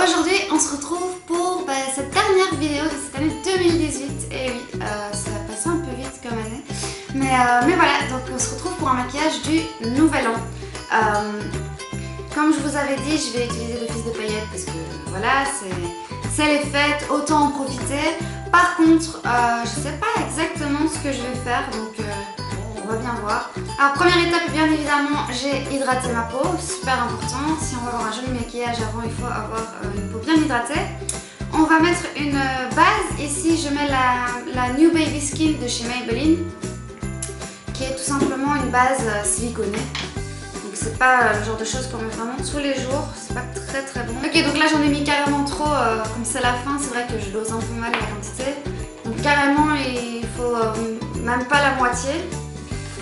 Aujourd'hui on se retrouve pour cette dernière vidéo de cette année 2018. Et oui, ça a passé un peu vite comme année. Mais voilà, donc on se retrouve pour un maquillage du Nouvel An. Comme je vous avais dit, je vais utiliser le fils de paillettes parce que voilà, c'est les fêtes, autant en profiter. Par contre, je sais pas exactement ce que je vais faire, donc on va bien voir. Alors première étape, bien évidemment, j'ai hydraté ma peau, super important. Si on va avoir un joli maquillage avant, il faut avoir une peau bien hydratée. On va mettre une base. Ici, je mets la New Baby Skin de chez Maybelline, qui est tout simplement une base siliconée. Donc c'est pas le genre de choses qu'on met vraiment tous les jours, c'est pas très bon. Ok, donc là j'en ai mis carrément trop, comme c'est la fin, c'est vrai que je dose un peu mal la quantité. Donc carrément il faut même pas la moitié.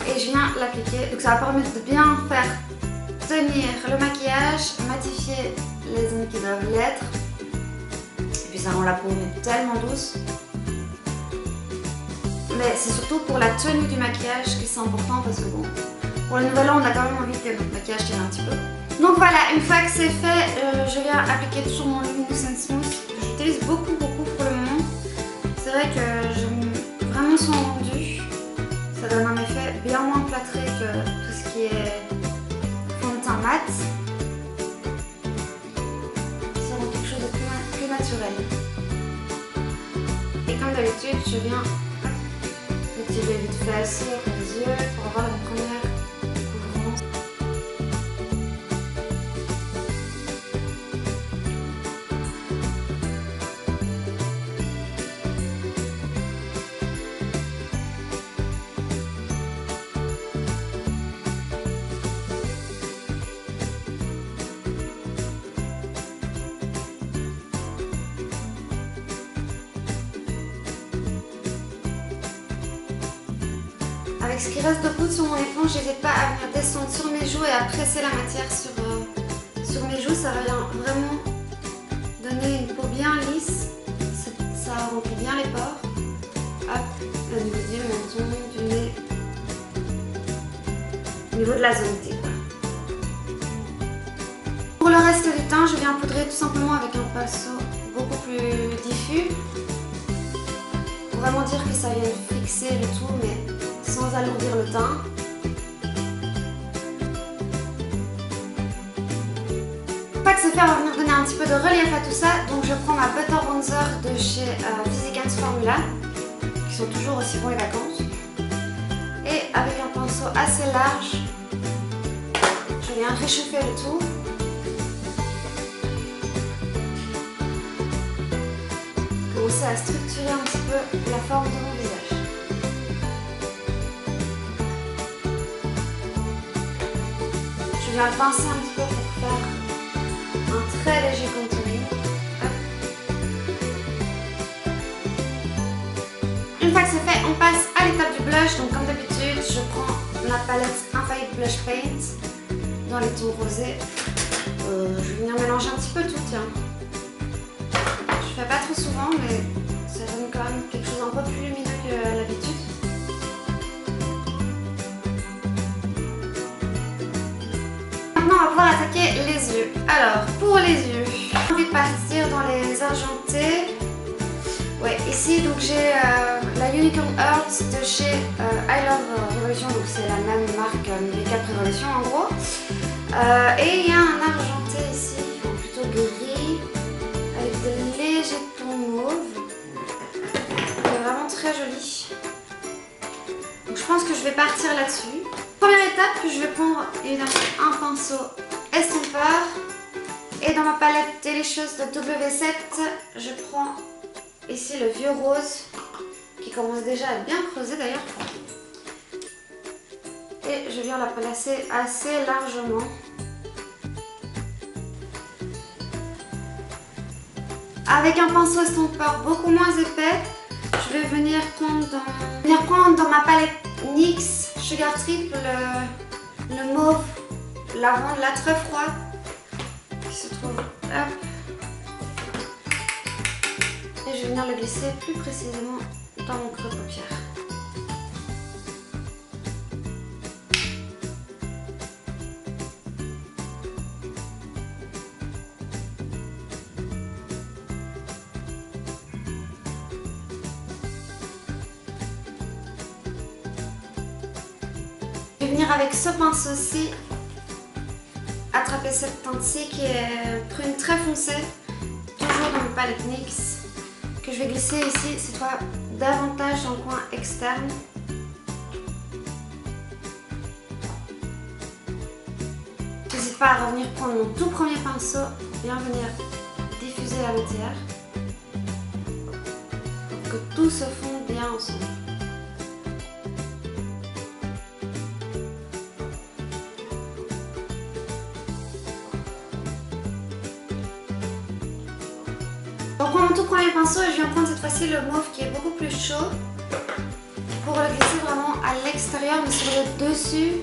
Et je viens l'appliquer, donc ça va permettre de bien faire tenir le maquillage, matifier les zones qui doivent l'être. Et puis ça rend la peau tellement douce. Mais c'est surtout pour la tenue du maquillage que c'est important parce que bon, pour le nouvel an on a quand même envie que notre maquillage tienne un petit peu. Donc voilà, une fois que c'est fait, je viens appliquer toujours mon Luminous and Smooth que j'utilise beaucoup pour le moment. C'est vrai que j'aime vraiment son rendu. Ça donne un effet bien moins plâtré que tout ce qui est fond de teint mat. Ça rend quelque chose de plus naturel. Et comme d'habitude, je viens tirer vite fait sur les yeux pour avoir une première couvrance. Avec ce qui reste de poudre sur mon éponge, j'hésite pas à venir descendre sur mes joues et à presser la matière sur mes joues. Ça vient vraiment donner une peau bien lisse. Ça remplit bien les pores. Hop, au niveau du menton, du nez, au niveau de la zone T, quoi. Pour le reste du teint, je viens poudrer tout simplement avec un pinceau beaucoup plus diffus. Pour vraiment dire que ça vient fixer le tout, mais sans alourdir le teint. Une fois que c'est fait, on va venir donner un petit peu de relief à tout ça. Donc je prends ma Butter Bronzer de chez Physicans Formula, qui sont toujours aussi bons les vacances. Et avec un pinceau assez large, je viens réchauffer le tout. Commencer à structurer un petit peu la forme de mon visage. Je viens le pincer un petit peu pour faire un très léger contouring. Une fois que c'est fait, on passe à l'étape du blush. Donc comme d'habitude, je prends ma palette Infaillible Blush Paint dans les tons rosés. Je vais venir mélanger un petit peu tout, tiens. Je fais pas trop souvent, mais ça donne quand même quelque chose un peu plus lumineux que l'habitude. Maintenant, on va pouvoir attaquer les yeux. Alors, pour les yeux, j'ai envie de partir dans les argentés. Ouais, ici, donc j'ai la Unicorn Hearts de chez I Love Revolution, donc c'est la même marque Makeup Revolution en gros. Et il y a un argenté ici, plutôt gris, avec de légers tons mauve. Il est vraiment très joli. Donc je pense que je vais partir là-dessus. Première étape, je vais prendre évidemment un pinceau estompeur. Et dans ma palette délicieuse de W7, je prends ici le vieux rose, qui commence déjà à être bien creusé d'ailleurs. Et je viens la placer assez largement. Avec un pinceau estompeur beaucoup moins épais, je vais venir prendre dans ma palette NYX Sugar Trip le mauve lavande, là très froid, qui se trouve hop. Et je vais venir le glisser plus précisément dans mon creux de paupière. vais venir avec ce pinceau-ci attraper cette teinte-ci qui est prune très foncée, toujours dans le palette NYX, que je vais glisser ici cette fois davantage dans le coin externe. N'hésite pas à revenir prendre mon tout premier pinceau, bien venir diffuser la matière pour que tout se fonde bien ensemble. Je reprends mon tout premier pinceau et je viens prendre cette fois-ci le mauve qui est beaucoup plus chaud pour le glisser vraiment à l'extérieur mais sur le dessus.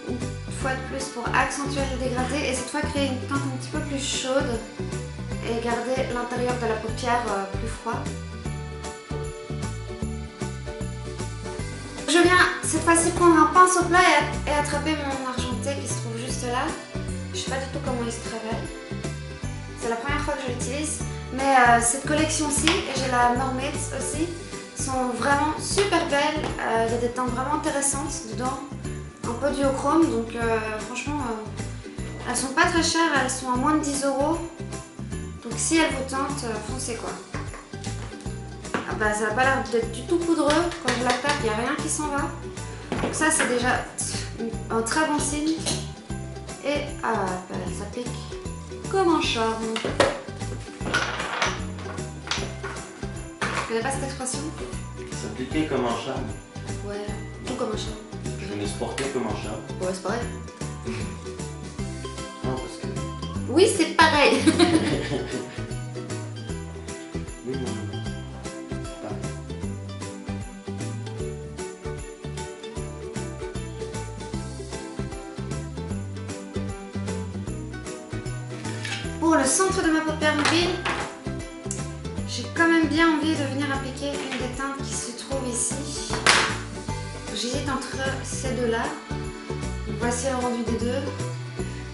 Une fois de plus pour accentuer le dégradé et cette fois créer une teinte un petit peu plus chaude et garder l'intérieur de la paupière plus froid. Je viens cette fois-ci prendre un pinceau plat et attraper mon argenté qui se trouve juste là. Je sais pas du tout comment il se travaille. C'est la première fois que je l'utilise, mais cette collection-ci, et j'ai la Mermaid aussi, sont vraiment super belles. Il y a des teintes vraiment intéressantes dedans, un peu duochrome, donc franchement, elles sont pas très chères, elles sont à moins de 10 €. Donc si elles vous tentent, foncez quoi. Ah bah ça n'a pas l'air d'être du tout poudreux, quand je la tape, il n'y a rien qui s'en va. Donc ça c'est déjà un très bon signe. Et bah, ça pique comme un charme. Tu connais pas cette expression? Ça piquait comme un charme. Ouais, tout comme un charme. Je me sportais comme un charme. Ouais, c'est pareil. Non, parce que... Oui, c'est pareil. Oui, non, non. C'est pareil. Pour le centre de ma paupière mobile, j'ai quand même bien envie de venir appliquer une des teintes qui se trouve ici. J'hésite entre ces deux-là. Voici le rendu des deux.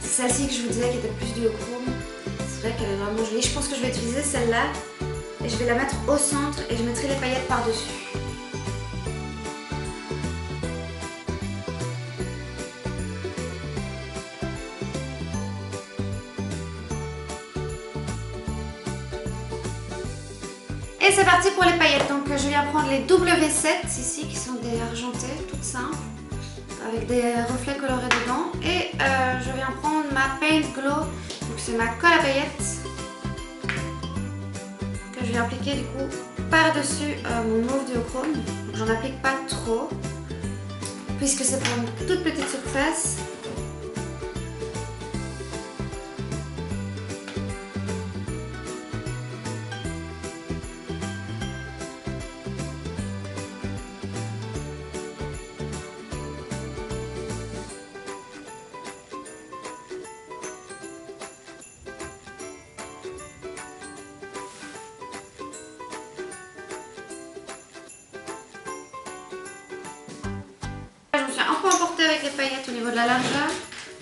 C'est celle-ci que je vous disais qui était plus duochrome. C'est vrai qu'elle est vraiment jolie. Je pense que je vais utiliser celle-là et je vais la mettre au centre et je mettrai les paillettes par-dessus. Et c'est parti pour les paillettes. Donc je viens prendre les W7 ici qui sont des argentées, toutes simples, avec des reflets colorés dedans. Et je viens prendre ma Paint Glow, donc c'est ma colle à paillettes que je vais appliquer du coup par-dessus mon mauve duochrome. Donc j'en applique pas trop puisque c'est pour une toute petite surface. Je me suis un peu emportée avec les paillettes au niveau de la largeur.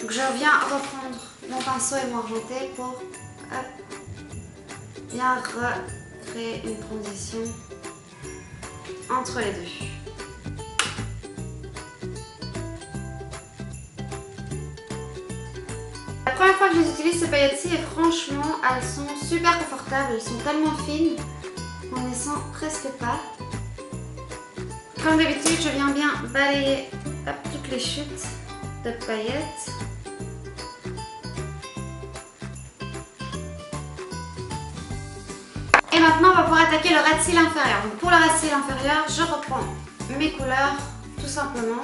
Donc je viens reprendre mon pinceau et mon argenté pour hop, bien recréer une transition entre les deux. La première fois que j'utilise ces paillettes-ci et franchement elles sont super confortables, elles sont tellement fines qu'on ne les sent presque pas. Comme d'habitude, je viens bien balayer hop, toutes les chutes de paillettes. Et maintenant, on va pouvoir attaquer le ras de cils inférieur. Donc pour le ras de cils inférieur, je reprends mes couleurs, tout simplement.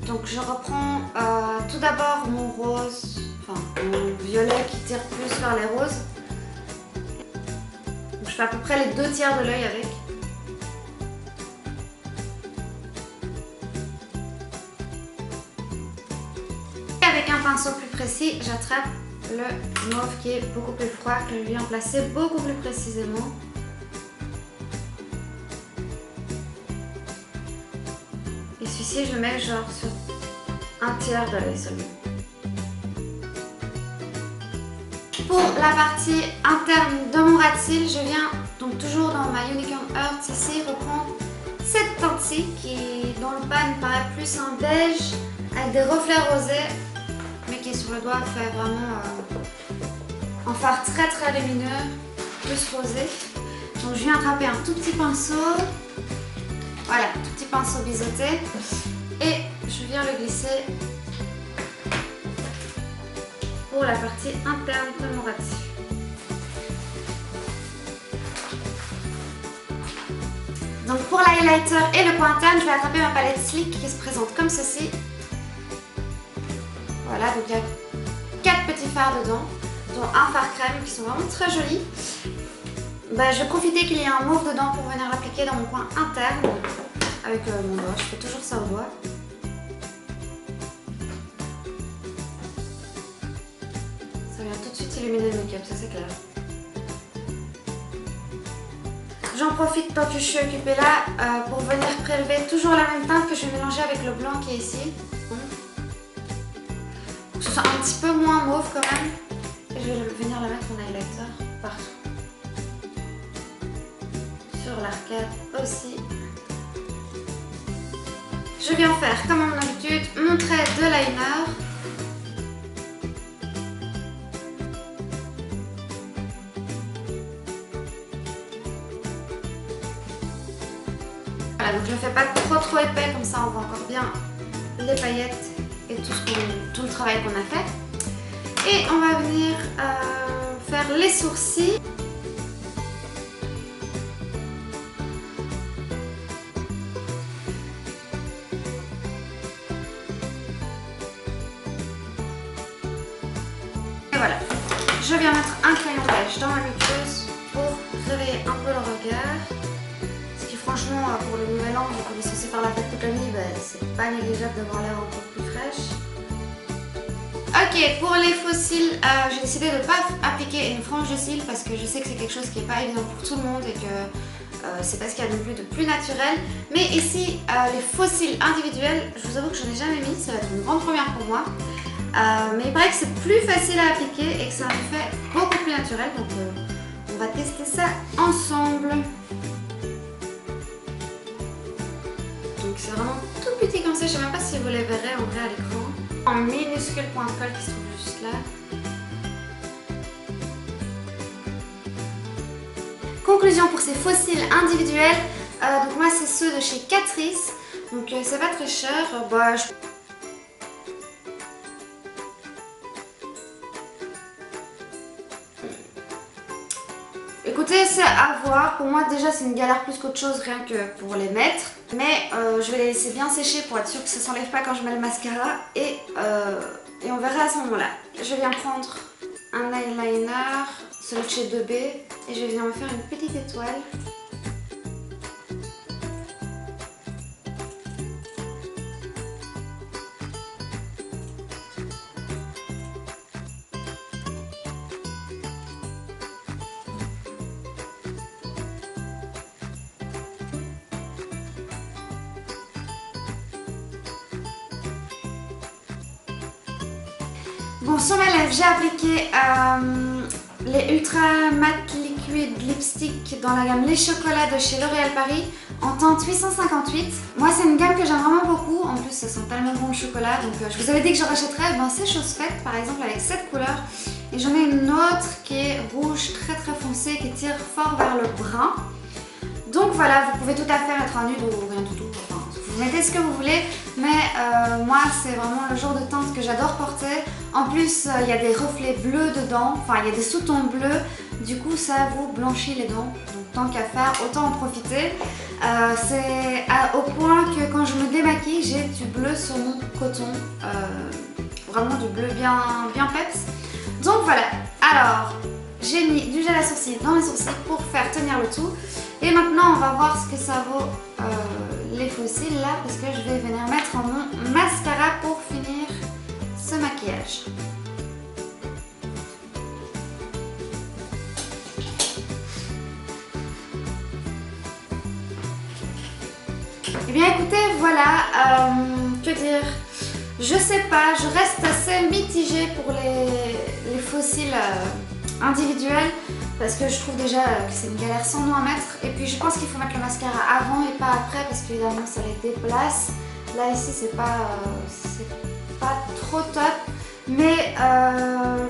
Donc je reprends tout d'abord mon rose, enfin mon violet qui tire plus vers les roses. Donc, je fais à peu près les 2/3 de l'œil avec. Avec un pinceau plus précis, j'attrape le mauve qui est beaucoup plus froid, que je viens placer beaucoup plus précisément. Et celui-ci, je le mets genre sur 1/3 de l'œil seulement. Pour la partie interne de mon ras de cils, je viens donc toujours dans ma Unicorn Earth ici reprendre cette teinte-ci dont dans le pan il paraît plus un beige avec des reflets rosés, mais qui sur le doigt fait vraiment un fard très très lumineux, plus rosé. Donc je viens attraper un tout petit pinceau, voilà, tout petit pinceau biseauté, et je viens le glisser pour la partie interne de mon rat-de-cils. Donc pour l'highlighter et le coin interne, je vais attraper ma palette Sleek qui se présente comme ceci. Voilà, donc il y a 4 petits fards dedans, dont un fard crème qui sont vraiment très jolis. Bah, je vais profiter qu'il y ait un mauve dedans pour venir l'appliquer dans mon coin interne avec mon doigt. Je fais toujours ça au doigt. Ça vient tout de suite illuminer le make-up, ça c'est clair. J'en profite tant que je suis occupée là pour venir prélever toujours la même teinte que je vais mélanger avec le blanc qui est ici. Pour que ce soit un petit peu moins mauve quand même. Et je vais venir la mettre en highlighter partout. Sur l'arcade aussi. Je viens faire comme à mon habitude mon trait de liner. Voilà, donc je ne fais pas trop épais, comme ça on voit encore bien les paillettes et tout le travail qu'on a fait. Et on va venir faire les sourcils. Et voilà, je viens mettre un crayon beige dans ma muqueuse pour réveiller un peu le regard. Franchement, pour le nouvel an, vu qu'on est censé faire la fête toute la nuit, c'est pas négligeable d'avoir l'air encore plus fraîche. Ok, pour les faux cils, j'ai décidé de ne pas appliquer une frange de cils parce que je sais que c'est quelque chose qui n'est pas évident pour tout le monde et que c'est pas ce qu'il y a non plus de plus naturel. Mais ici, les faux cils individuels, je vous avoue que je n'ai jamais mis, ça va être une grande première pour moi. Mais il paraît que c'est plus facile à appliquer et que c'est un effet beaucoup plus naturel, donc on va tester ça ensemble. Donc c'est vraiment tout petit comme ça, je ne sais même pas si vous les verrez en vrai à l'écran. Un minuscule point de colle qui se trouve juste là. Conclusion pour ces faux cils individuels, donc moi c'est ceux de chez Catrice, donc c'est pas très cher. Écoutez, c'est à voir. Pour moi déjà c'est une galère plus qu'autre chose rien que pour les mettre. Mais je vais les laisser bien sécher pour être sûre que ça ne s'enlève pas quand je mets le mascara. Et on verra à ce moment-là. Je viens prendre un eyeliner, celui de chez 2B. Et je viens me faire une petite étoile. Bon, sur mes lèvres, j'ai appliqué les Ultra Matte Liquid Lipstick dans la gamme Les Chocolats de chez L'Oréal Paris en teinte 858. Moi, c'est une gamme que j'aime vraiment beaucoup. En plus, ça sent tellement bon le chocolat. Donc, je vous avais dit que je rachèterais. Ben, c'est chose faite, par exemple, avec cette couleur. Et j'en ai une autre qui est rouge, très très foncée, qui tire fort vers le brun. Donc voilà, vous pouvez tout à fait mettre un nude ou rien du tout. Enfin, vous mettez ce que vous voulez, mais moi c'est vraiment le genre de teinte que j'adore porter. En plus, il y a des reflets bleus dedans, enfin il y a des sous-tons bleus, du coup ça vous blanchit les dents. Donc tant qu'à faire, autant en profiter. C'est au point que quand je me démaquille, j'ai du bleu sur mon coton, vraiment du bleu bien peps. Donc voilà, alors j'ai mis du gel à sourcils dans mes sourcils pour faire tenir le tout. Et maintenant on va voir ce que ça vaut les faux cils là, parce que je vais venir mettre mon mascara pour finir ce maquillage. Et bien écoutez, voilà, que dire, je sais pas, je reste assez mitigée pour les faux cils individuels. parce que je trouve déjà que c'est une galère sans nom à mettre. Et puis je pense qu'il faut mettre le mascara avant et pas après parce qu'évidemment ça les déplace. Là ici c'est pas trop top. Mais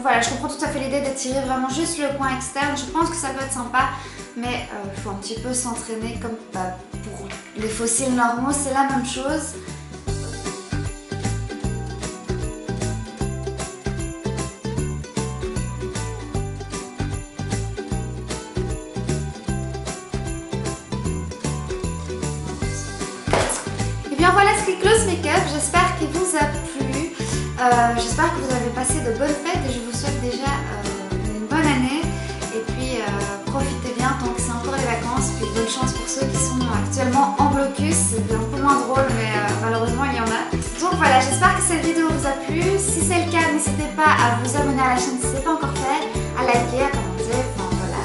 voilà, je comprends tout à fait l'idée d'étirer vraiment juste le coin externe. Je pense que ça peut être sympa, mais il faut un petit peu s'entraîner comme pour les fossiles normaux, c'est la même chose. Et bien voilà ce qui clôt ce make-up, j'espère qu'il vous a plu. J'espère que vous avez passé de bonnes fêtes et je vous souhaite déjà une bonne année. Et puis profitez bien tant que c'est encore les vacances. Puis bonne chance pour ceux qui sont actuellement en blocus. C'est un peu moins drôle mais malheureusement il y en a. Donc voilà, j'espère que cette vidéo vous a plu. Si c'est le cas, n'hésitez pas à vous abonner à la chaîne si ce n'est pas encore fait, à liker, à commenter, enfin voilà.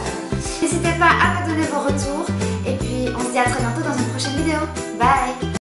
N'hésitez pas à me donner vos retours. Et puis on se dit à très bientôt dans une prochaine vidéo. Bye!